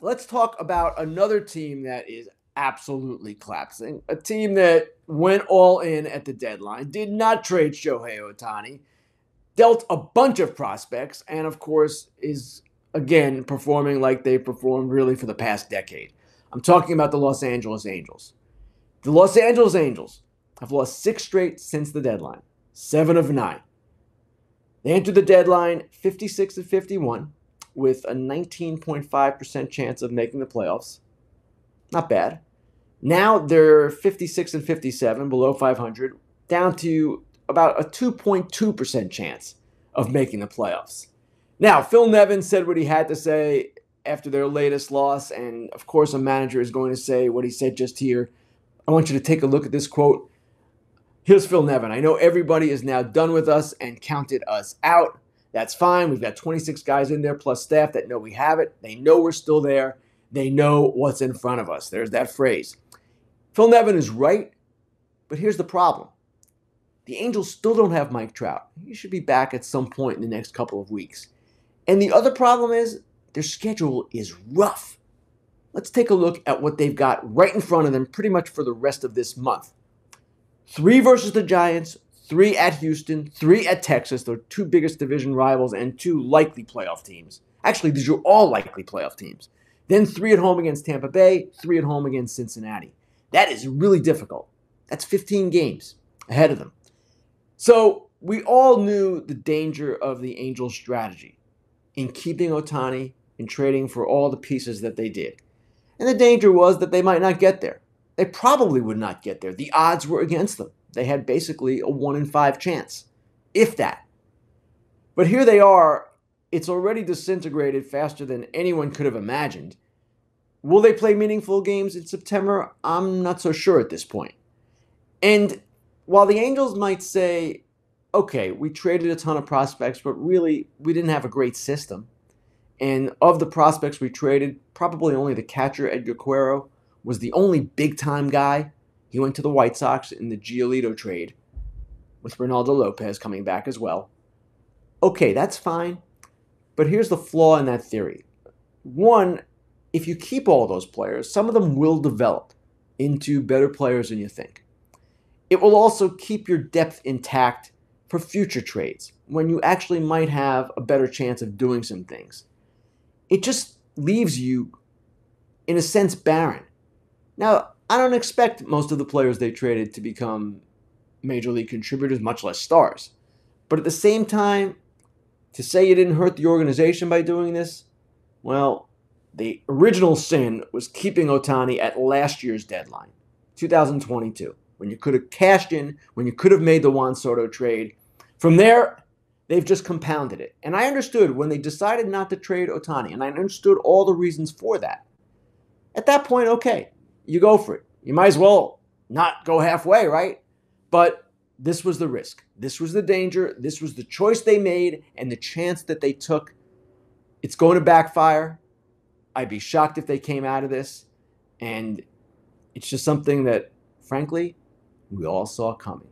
let's talk about another team that is absolutely collapsing. A team that went all in at the deadline, did not trade Shohei Ohtani, dealt a bunch of prospects, and of course is again performing like they performed really for the past decade. I'm talking about the Los Angeles Angels. The Los Angeles Angels have lost 6 straight since the deadline, 7 of 9. They entered the deadline 56-51 with a 19.5% chance of making the playoffs. Not bad. Now they're 56-57, below 500, down to about a 2.2% chance of making the playoffs. Now, Phil Nevin said what he had to say after their latest loss, and of course a manager is going to say what he said just here. I want you to take a look at this quote. Here's Phil Nevin. I know everybody is now done with us and counted us out. That's fine. We've got 26 guys in there plus staff that know we have it. They know we're still there. They know what's in front of us. There's that phrase. Phil Nevin is right, but here's the problem. The Angels still don't have Mike Trout. He should be back at some point in the next couple of weeks. And the other problem is their schedule is rough. Let's take a look at what they've got right in front of them pretty much for the rest of this month. 3 versus the Giants, 3 at Houston, 3 at Texas, their 2 biggest division rivals and 2 likely playoff teams. Actually, these are all likely playoff teams. Then 3 at home against Tampa Bay, 3 at home against Cincinnati. That is really difficult. That's 15 games ahead of them. So we all knew the danger of the Angels' strategy in keeping Ohtani and trading for all the pieces that they did. And the danger was that they might not get there. They probably would not get there. The odds were against them. They had basically a 1 in 5 chance, if that. But here they are. It's already disintegrated faster than anyone could have imagined. Will they play meaningful games in September? I'm not so sure at this point. And while the Angels might say, okay, we traded a ton of prospects, but really we didn't have a great system. And of the prospects we traded, probably only the catcher, Edgar Quero, was the only big-time guy. He went to the White Sox in the Giolito trade, with Ronaldo Lopez coming back as well. Okay, that's fine. But here's the flaw in that theory. One, if you keep all those players, some of them will develop into better players than you think. It will also keep your depth intact for future trades, when you actually might have a better chance of doing some things. It just leaves you, in a sense, barren. Now, I don't expect most of the players they traded to become major league contributors, much less stars. But at the same time, to say you didn't hurt the organization by doing this, well, the original sin was keeping Ohtani at last year's deadline, 2022, when you could have cashed in, when you could have made the Juan Soto trade. From there, they've just compounded it. And I understood when they decided not to trade Ohtani, and I understood all the reasons for that. At that point, okay, you go for it. You might as well not go halfway, right? But this was the risk. This was the danger. This was the choice they made and the chance that they took. It's going to backfire. I'd be shocked if they came out of this. And it's just something that, frankly, we all saw coming.